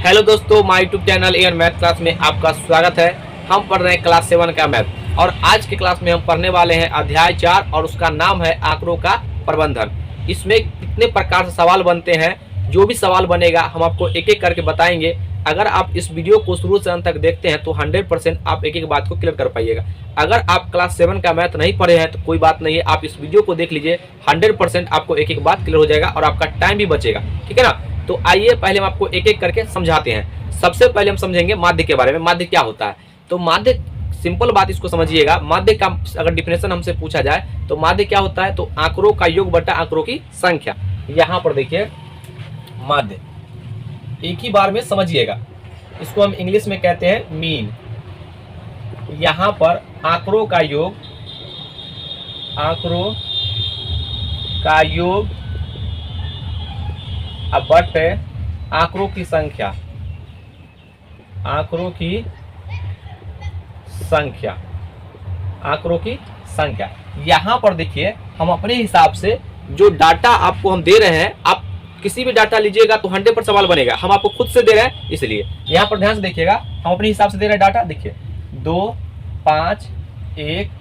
Hello दोस्तों, my YouTube channel air math class में आपका स्वागत है। हम पढ़ रहे हैं क्लास 7 का मैथ और आज के क्लास में हम पढ़ने वाले हैं अध्याय 4 और उसका नाम है आंकड़ों का प्रबंधन। इसमें कितने प्रकार से सवाल बनते हैं, जो भी सवाल बनेगा हम आपको एक एक करके बताएंगे। अगर आप इस वीडियो को शुरू से अंत तक देखते हैं तो 100% आप एक एक बात को क्लियर कर पाइएगा। अगर आप क्लास 7 का मैथ नहीं पढ़े हैं तो कोई बात नहीं है, आप इस वीडियो को देख लीजिए, 100% आपको एक एक बात क्लियर हो जाएगा और आपका टाइम भी बचेगा। ठीक है ना। तो आइए पहले हम आपको एक एक करके समझाते हैं। सबसे पहले हम समझेंगे माध्य के बारे में। माध्य क्या होता है? तो माध्य, सिंपल बात इसको समझिएगा, माध्य का अगर डिफिनेशन हमसे पूछा जाए तो माध्य क्या होता है? तो आंकड़ों का योग बटा आंकड़ों की संख्या। यहाँ पर देखिए माध्य, एक ही बार में समझिएगा, इसको हम इंग्लिश में कहते हैं मीन। यहाँ पर आंकड़ों का योग, आंकड़ों का योग बट आंकड़ों की संख्या, आंकड़ों की संख्या, आंकड़ों की संख्या। यहां पर देखिए हम अपने हिसाब से जो डाटा आपको हम दे रहे हैं, आप किसी भी डाटा लीजिएगा तो 100% सवाल बनेगा। हम आपको खुद से दे रहे हैं, इसलिए यहां पर ध्यान से देखिएगा, हम अपने हिसाब से दे रहे हैं डाटा। देखिए 2, 5, 1,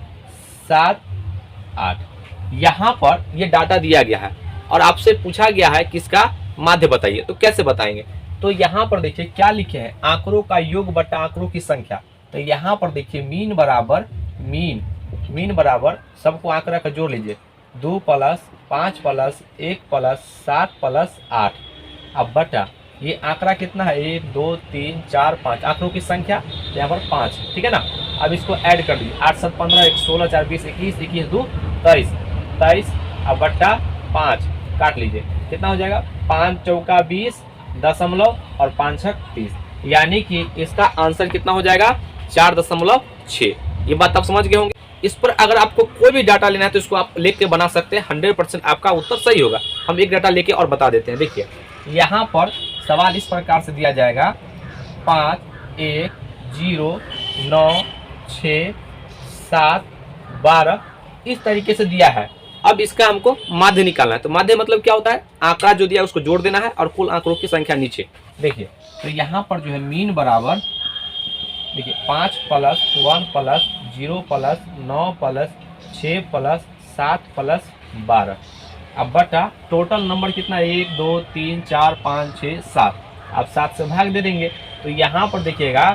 7, 8, यहां पर ये डाटा दिया गया है और आपसे पूछा गया है किसका माध्य बताइए। तो कैसे बताएंगे? तो यहाँ पर देखिए क्या लिखे हैं, आंकड़ों का योग बटा आंकड़ों की संख्या। तो यहाँ पर देखिए मीन बराबर मीन बराबर सबको आंकड़ा का जोड़ लीजिए, 2 + 5 + 1 + 7 + 8। अब बटा ये आंकड़ा कितना है, 1 2 3 4 5, आंकड़ों की संख्या यहाँ पर 5। ठीक है ना। अब इसको ऐड कर दीजिए, 8 7 15, 1 16 4 20 21 21 2 23। अब बट्टा 5 काट लीजिए, कितना हो जाएगा? 5 चौका 20 दशमलव और 5 छक 30, यानी कि इसका आंसर कितना हो जाएगा? 4.6। ये बात आप समझ गए होंगे। इस पर अगर आपको कोई भी डाटा लेना है तो इसको आप लेके बना सकते हैं, 100% आपका उत्तर सही होगा। हम एक डाटा लेके और बता देते हैं। देखिए यहाँ पर सवाल इस प्रकार से दिया जाएगा, 5 1 0 9 6 7 12, इस तरीके से दिया है। अब इसका हमको माध्य निकालना है। तो माध्य मतलब क्या होता है? आंकड़ा जो दिया है उसको जोड़ देना है और कुल आंकड़ों की संख्या नीचे। देखिए तो यहाँ पर जो है मीन बराबर, देखिए 5 + 1 + 0 + 9 + 6 + 7 + 12। अब बटा टोटल नंबर कितना है? 1 2 3 4 5 6 7। अब 7 से भाग दे देंगे तो यहाँ पर देखिएगा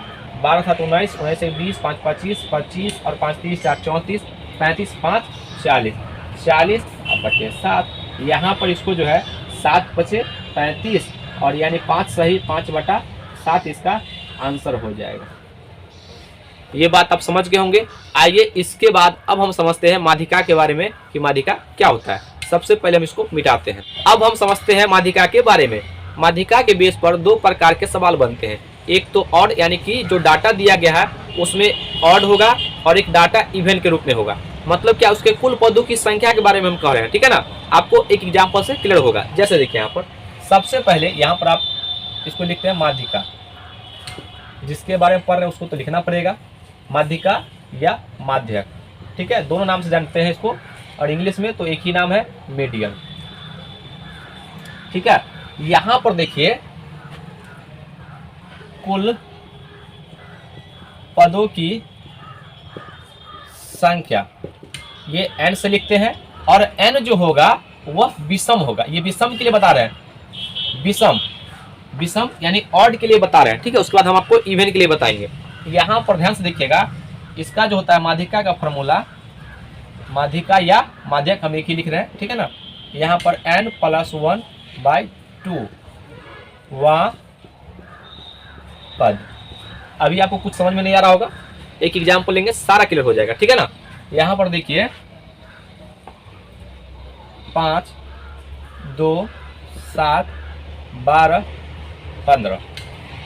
12 7 19, 19 1 20, 5 25 25 और 5 30 4 34 35 5 40 40। अब बचे 7, यहाँ पर इसको जो है 7 बचे 35 और यानी 5 सही, 5/7 इसका आंसर हो जाएगा। ये बात आप समझ गए होंगे। आइए इसके बाद अब हम समझते हैं माध्यिका के बारे में कि माध्यिका क्या होता है। सबसे पहले हम इसको मिटाते हैं। अब हम समझते हैं माध्यिका के बारे में। माध्यिका के बेस पर 2 प्रकार के सवाल बनते हैं। एक तो ऑड, यानी कि जो डाटा दिया गया है उसमें ऑड होगा, और एक डाटा इवन के रूप में होगा। मतलब क्या? उसके कुल पदों की संख्या के बारे में हम कह रहे हैं। ठीक है ना। आपको एक एग्जांपल से क्लियर होगा। जैसे देखिए यहाँ पर सबसे पहले यहाँ पर आप इसको लिखते हैं माध्यिका। जिसके बारे में पढ़ रहे हैं उसको तो लिखना पड़ेगा, माध्यिका या माध्यक। ठीक है, दोनों नाम से जानते हैं इसको, और इंग्लिश में तो एक ही नाम है, मीडियन। ठीक है। यहाँ पर देखिए कुल पदों की संख्या, ये n से लिखते हैं, और n जो होगा वह विषम होगा। ये विषम के लिए बता रहे हैं, विषम यानी ऑड के लिए बता रहे हैं। ठीक है। उसके बाद हम आपको इवन के लिए बताएंगे। यहाँ पर ध्यान से देखिएगा, इसका जो होता है माध्यिका का फॉर्मूला, माध्यिका या माध्यक हम एक ही लिख रहे हैं। ठीक है ना। यहाँ पर n + 1/2 वह पद। अभी आपको कुछ समझ में नहीं आ रहा होगा, एक एग्जाम्पल लेंगे, सारा क्लियर हो जाएगा। ठीक है ना। यहाँ पर देखिए 5 2 7 12 15।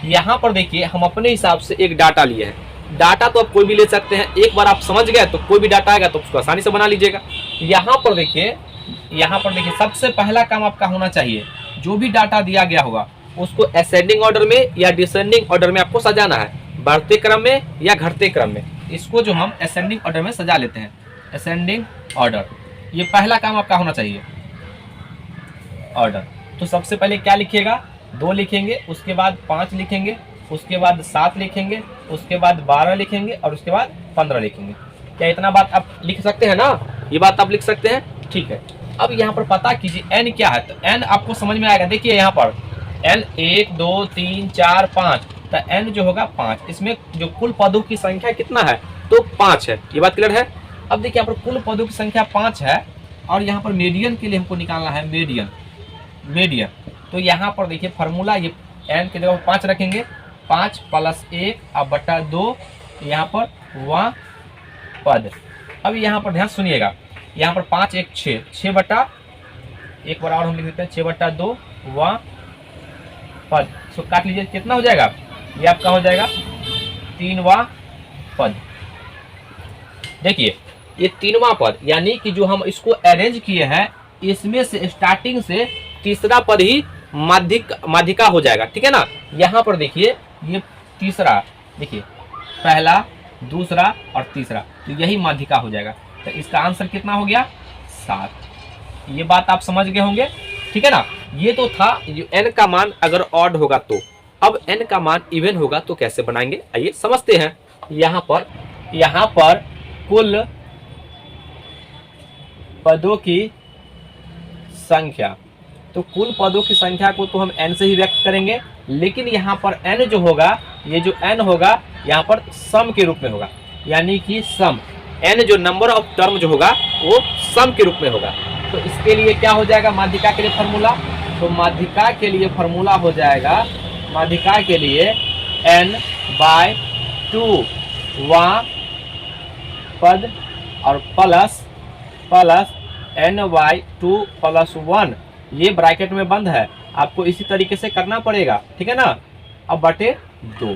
यहाँ पर देखिए हम अपने हिसाब से एक डाटा लिए हैं। डाटा तो आप कोई भी ले सकते हैं, एक बार आप समझ गए तो कोई भी डाटा आएगा तो उसको आसानी से बना लीजिएगा। यहाँ पर देखिए सबसे पहला काम आपका होना चाहिए, जो भी डाटा दिया गया होगा उसको असेंडिंग ऑर्डर में या डिसेंडिंग ऑर्डर में आपको सजाना है, बढ़ते क्रम में या घटते क्रम में। इसको जो हम असेंडिंग ऑर्डर में सजा लेते हैं, असेंडिंग ऑर्डर, ये पहला काम आपका होना चाहिए, ऑर्डर। तो सबसे पहले क्या लिखिएगा? 2 लिखेंगे, उसके बाद 5 लिखेंगे, उसके बाद 7 लिखेंगे, उसके बाद 12 लिखेंगे और उसके बाद 15 लिखेंगे। क्या इतना बात आप लिख सकते हैं ना? ये बात आप लिख सकते हैं, ठीक है। अब यहाँ पर पता कीजिए n क्या है, तो n आपको समझ में आएगा। देखिए यहाँ पर n 1 2 3 4 5, तो n जो होगा 5। इसमें जो कुल पदों की संख्या कितना है, तो 5 है। ये बात क्लियर है। अब देखिए यहाँ पर कुल पदों की संख्या 5 है और यहाँ पर मीडियन के लिए हमको निकालना है मीडियन। तो यहाँ पर देखिए फार्मूला, ये n के जगह 5 रखेंगे, 5 + 1 अब बटा 2, यहाँ पर वहाँ पद। अब यहाँ पर ध्यान सुनिएगा, यहाँ पर 5 1 6, 6 बटा एक बार और हम लिख देते हैं, 6 बटा 2 वहाँ पद। सो काट लीजिए, कितना हो जाएगा, ये आपका हो जाएगा 3वां पद। देखिए ये 3वां पद, यानी कि जो हम इसको अरेंज किए हैं, इसमें से स्टार्टिंग से तीसरा पद ही माध्यिका हो जाएगा, ठीक है ना। यहाँ पर देखिए ये तीसरा, देखिए पहला, दूसरा और तीसरा, तो यही माध्यिका हो जाएगा। तो इसका आंसर कितना हो गया, 7। ये बात आप समझ गए होंगे, ठीक है ना। ये तो था जो n का मान अगर ऑड होगा तो। अब n का मान इवन होगा तो कैसे बनाएंगे, आइए समझते हैं। यहाँ पर कुल पदों की संख्या, तो कुल पदों की संख्या को तो हम n से ही व्यक्त करेंगे, लेकिन यहाँ पर n जो होगा, ये जो n होगा यहाँ पर सम के रूप में होगा, यानी कि सम n जो नंबर ऑफ टर्म जो होगा वो सम के रूप में होगा। तो इसके लिए क्या हो जाएगा, माध्यिका के लिए फार्मूला, तो माध्यिका के लिए फार्मूला हो जाएगा, माध्यिका के लिए n/2 वहाँ पद और प्लस n/2 + 1, ये ब्रैकेट में बंद है, आपको इसी तरीके से करना पड़ेगा, ठीक है ना। अब बटे 2,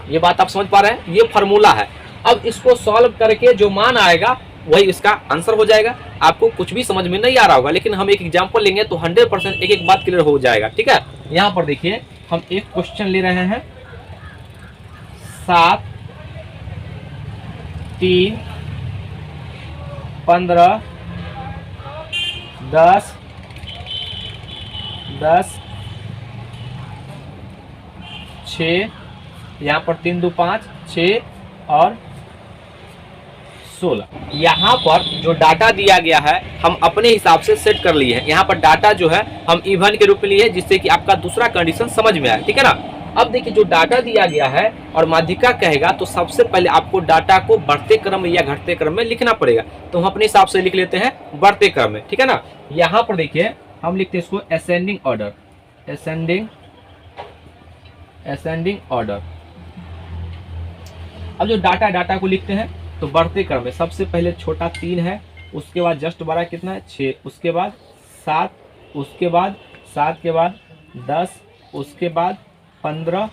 ये बात आप समझ पा रहे हैं, ये फार्मूला है। अब इसको सॉल्व करके जो मान आएगा वही इसका आंसर हो जाएगा। आपको कुछ भी समझ में नहीं आ रहा होगा, लेकिन हम एक एग्जांपल लेंगे तो 100% एक बात क्लियर हो जाएगा, ठीक है। यहाँ पर देखिए हम एक क्वेश्चन ले रहे हैं, 7 3 15 10 6, यहाँ पर 3 2 5 6 और 16। यहाँ पर जो डाटा दिया गया है हम अपने हिसाब से सेट कर लिए हैं। यहाँ पर डाटा जो है हम इवन के रूप में लिए, जिससे कि आपका दूसरा कंडीशन समझ में आए, ठीक है ना। अब देखिए जो डाटा दिया गया है और माध्यिका कहेगा, तो सबसे पहले आपको डाटा को बढ़ते क्रम या घटते क्रम में लिखना पड़ेगा। तो हम अपने हिसाब से लिख लेते हैं बढ़ते क्रम में, ठीक है ना। यहाँ पर देखिए हम लिखते हैं इसको असेंडिंग ऑर्डर। अब जो डाटा को लिखते हैं तो बढ़ते क्रम में सबसे पहले छोटा 3 है, उसके बाद जस्ट बड़ा कितना है 6, उसके बाद 7, उसके बाद 7 के बाद 10, उसके बाद 15,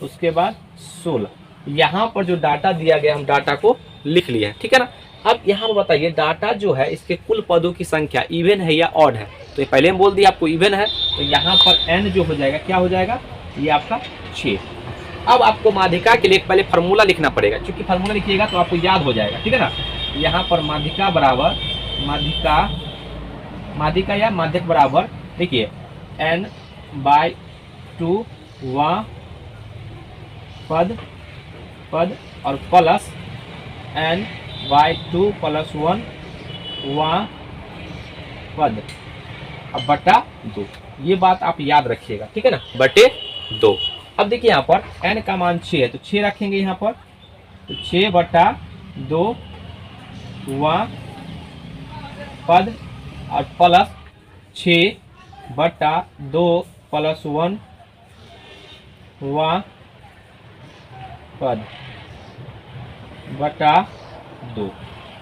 उसके बाद 16। यहाँ पर जो डाटा दिया गया हम डाटा को लिख लिए हैं, ठीक है ना। अब यहाँ पर बताइए डाटा जो है इसके कुल पदों की संख्या इवन है या ऑड है, तो ये पहले हम बोल दिया आपको इवन है, तो यहाँ पर n जो हो जाएगा क्या हो जाएगा, ये आपका 6। अब आपको माध्यिका के लिए पहले फार्मूला लिखना पड़ेगा, क्योंकि फार्मूला लिखिएगा तो आपको याद हो जाएगा, ठीक है ना। यहाँ पर माध्यिका बराबर माध्यिका या माध्यक बराबर, देखिए n/2 वहाँ पद और प्लस n/2 + 1 वहाँ पद, अब बटा 2। ये बात आप याद रखिएगा, ठीक है ना, बटे 2। अब देखिए यहाँ पर n का मान 6 है, तो 6 रखेंगे यहाँ पर, तो 6 बटा 2 वहाँ पद और प्लस 6 बटा 2 + 1 वहाँ पद बटा 2।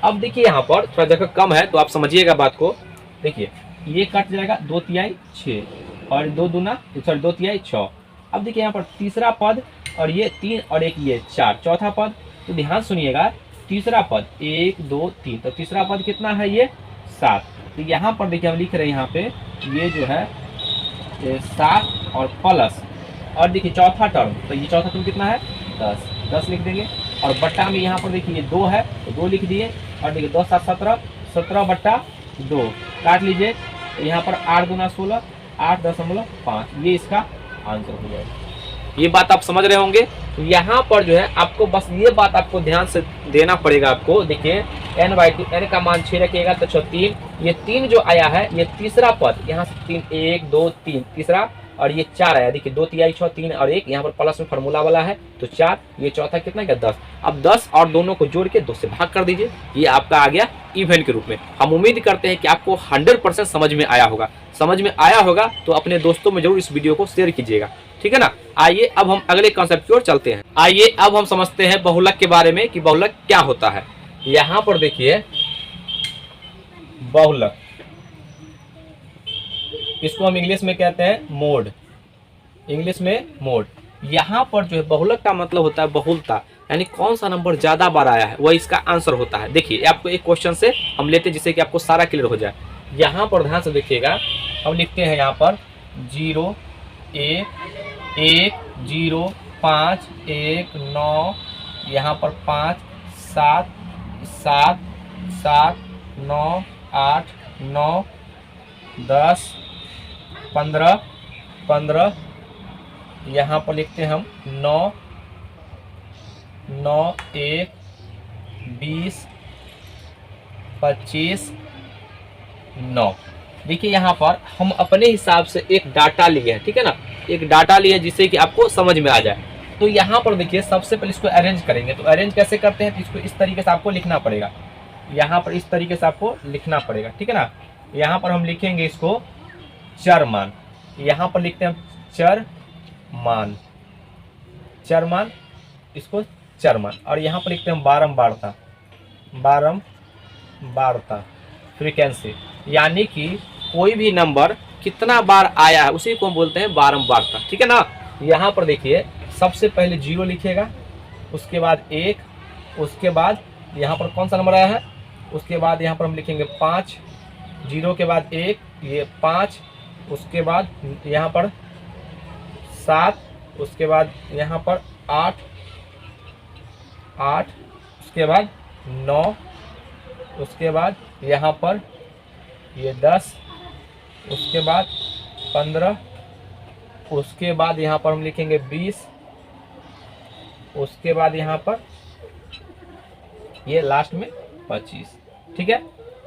अब देखिए यहाँ पर थोड़ा जगह कम है तो आप समझिएगा बात को। देखिए ये कट जाएगा, 2 तिहाई 6 और 2 तिहाई 6। अब देखिए यहाँ पर तीसरा पद और ये 3 और एक ये 4, चौथा पद। तो ध्यान सुनिएगा, तीसरा पद 1 2 3, तो तीसरा पद कितना है, ये 7। तो यहाँ पर देखिए हम लिख रहे हैं यहाँ पे ये जो है 7 और प्लस, और देखिए चौथा टर्म, तो ये चौथा टर्म कितना है 10 लिख देंगे, और बट्टा में यहाँ पर देखिए 2 है तो 2 लिख दिए, और देखिए 2 7 17 बट्टा 2 काट लीजिए, तो यहाँ पर 8 दूना 16, 8.5, ये इसका आंसर हो जाएगा। ये बात आप समझ रहे होंगे। तो यहाँ पर जो है आपको बस ये बात आपको ध्यान से देना पड़ेगा। आपको देखिए n/2, n का मान 6 रखिएगा तो 3, ये 3 जो आया है ये तीसरा पद, यहाँ से 3, 1 2 3 तीसरा, और ये 4 आया। देखिए 2 3 6 3 और 1, यहाँ पर प्लस में फार्मूला वाला है तो 4, ये चौथा कितना गया 10। अब 10 और दोनों को जोड़ के 2 से भाग कर दीजिए, ये आपका आ गया इवन के रूप में। हम उम्मीद करते हैं कि आपको 100% समझ में आया होगा। समझ में आया होगा तो अपने दोस्तों में जरूर इस वीडियो को शेयर कीजिएगा, ठीक है ना। आइए अब हम अगले कॉन्सेप्ट की ओर चलते हैं। आइए अब हम समझते हैं बहुलक के बारे में कि बहुलक क्या होता है। यहाँ पर देखिए बहुलक, इसको हम इंग्लिश में कहते हैं मोड, इंग्लिश में मोड। यहाँ पर जो है बहुलक का मतलब होता है बहुलता, यानी कौन सा नंबर ज्यादा बार आया है वह इसका आंसर होता है। देखिए आपको एक क्वेश्चन से हम लेते हैं जिससे कि आपको सारा क्लियर हो जाए। यहाँ पर ध्यान से देखिएगा, हम लिखते हैं यहाँ पर 0 1 1 0 5 1 9, यहाँ पर 5 7 7 7 9 8 9 10 15 15, यहाँ पर लिखते हैं हम 9 9 1 20 25 9। देखिए यहाँ पर हम अपने हिसाब से एक डाटा लिए हैं, ठीक है ना, एक डाटा लिए जिससे कि आपको समझ में आ जाए। तो यहाँ पर देखिए सबसे पहले इसको अरेंज करेंगे। तो अरेंज कैसे करते हैं, तो इसको इस तरीके से आपको लिखना पड़ेगा, यहाँ पर इस तरीके से आपको लिखना पड़ेगा, ठीक है ना। यहाँ पर हम लिखेंगे इसको चर मान, यहाँ पर लिखते हैं चर मान, चर मान, इसको चर मान, और यहाँ पर लिखते हैं बारंबारता, बारंबारता फ्रीक्वेंसी, यानी कि कोई भी नंबर कितना बार आया है उसी को हम बोलते हैं बारंबारता, ठीक है ना। यहाँ पर देखिए सबसे पहले 0 लिखिएगा, उसके बाद 1, उसके बाद यहाँ पर कौन सा नंबर आया है, उसके बाद यहाँ पर हम लिखेंगे 5, 0 के बाद 1, ये 5, उसके बाद यहाँ पर 7, उसके बाद यहाँ पर 8, उसके बाद 9, उसके बाद यहाँ पर ये 10, उसके बाद 15, उसके बाद यहाँ पर हम लिखेंगे 20, उसके बाद यहाँ पर ये लास्ट में 25, ठीक है,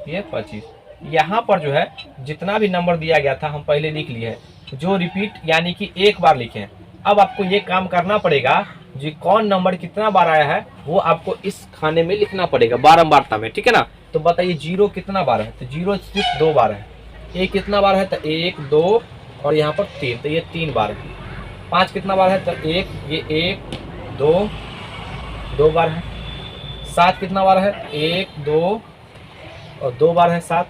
ये 25। यहाँ पर जो है जितना भी नंबर दिया गया था हम पहले लिख लिए हैं, जो रिपीट यानी कि एक बार लिखे हैं। अब आपको ये काम करना पड़ेगा, जी कौन नंबर कितना बार आया है वो आपको इस खाने में लिखना पड़ेगा बारंबारता में, ठीक है ना। तो बताइए 0 कितना बार है, तो 0 सिर्फ 2 बार है। 1 कितना बार है, तो 1 2 और यहाँ पर 3, तो ये 3 बार है। 5 कितना बार है, तो 1, ये 1 2 बार है। 7 कितना बार है, 1 2 और 2 बार है 7।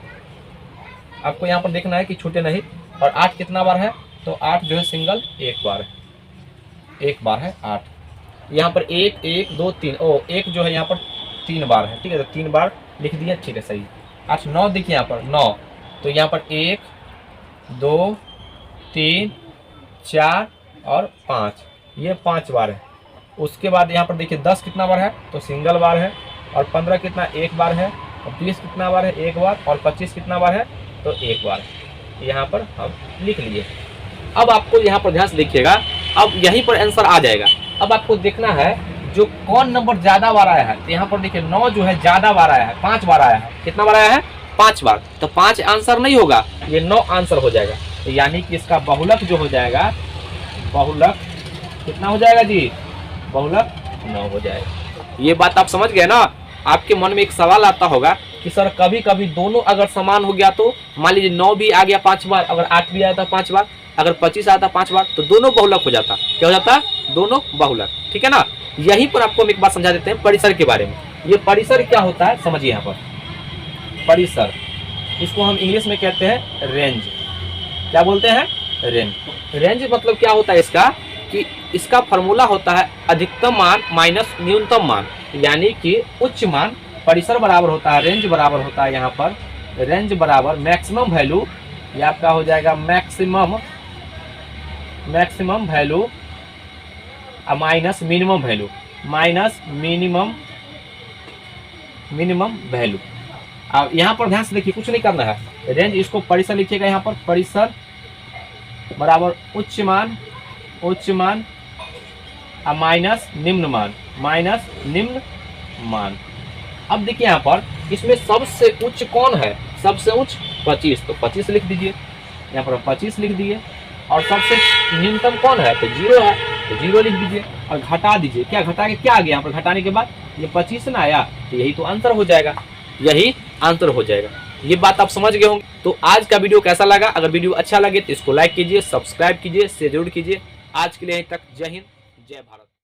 आपको यहाँ पर देखना है कि छूटे नहीं। और 8 कितना बार है, तो 8 जो है सिंगल 1 बार है, 1 बार है 8। यहाँ पर 1 1 2 3, 1 जो है यहाँ पर 3 बार है, ठीक है, तो 3 बार लिख दिया, ठीक है सही। 8 9 देखिए यहाँ पर 9, तो यहाँ पर 1 2 3 4 और 5, ये 5 बार है। उसके बाद यहाँ पर देखिए 10 कितना बार है, तो सिंगल बार है। और 15 कितना 1 बार है। और 20 कितना बार है, 1 बार। और 25 कितना बार है, तो 1 बार है। यहाँ पर हम लिख लिए। अब आपको यहाँ पर ध्यान से देखिएगा, अब यहीं पर आंसर आ जाएगा। अब आपको देखना है जो कौन नंबर ज्यादा बार आया है। तो यहाँ पर देखिए 9 जो है ज्यादा बार आया है, 5 बार आया है। कितना बार आया है, 5 बार। तो 5 आंसर नहीं होगा, ये 9 आंसर हो जाएगा। तो यानी कि इसका बहुलक जो हो जाएगा, बहुलक कितना हो जाएगा जी, बहुलक 9 हो जाएगा। ये बात आप समझ गए ना। आपके मन में एक सवाल आता होगा कि सर कभी कभी दोनों अगर समान हो गया तो, मान लीजिए 9 भी आ गया 5 बार, अगर 8 भी आया था 5 बार, अगर 25 आता 5 बार, तो दोनों बहुलक हो जाता। क्या हो जाता, दोनों बहुलक, ठीक है ना। यहीं पर आपको हम एक बात समझा देते हैं परिसर के बारे में। ये परिसर क्या होता है समझिए। यहाँ पर परिसर, इसको हम इंग्लिश में कहते हैं रेंज। क्या बोलते हैं, रेंज। रेंज मतलब क्या होता है इसका, कि इसका फॉर्मूला होता है अधिकतम मान माइनस न्यूनतम मान, यानी कि उच्च मान। परिसर बराबर होता है, रेंज बराबर होता है यहाँ पर, रेंज बराबर मैक्सिमम वैल्यू, ये आपका हो जाएगा maximum value minus minimum value, minus minimum value. अब यहाँ पर ध्यान से देखिए, कुछ नहीं करना है। रेंज, इसको परिसर लिखिएगा यहाँ पर, परिसर बराबर उच्च मान माइनस निम्न मान। अब देखिए यहाँ पर इसमें सबसे उच्च कौन है, सबसे उच्च 25, तो 25 लिख दीजिए, यहाँ पर 25 लिख दिए। और सबसे न्यूनतम कौन है, तो 0 है, तो 0 लिख दीजिए और घटा दीजिए। क्या घटा के क्या आ गया यहाँ पर, घटाने के बाद ये 25 ना आया, तो यही तो आंसर हो जाएगा, यही आंसर हो जाएगा। ये बात आप समझ गए होंगे। तो आज का वीडियो कैसा लगा, अगर वीडियो अच्छा लगे तो इसको लाइक कीजिए, सब्सक्राइब कीजिए, शेयर जरूर कीजिए। आज के लिए यहीं तक, जय हिंद जय भारत।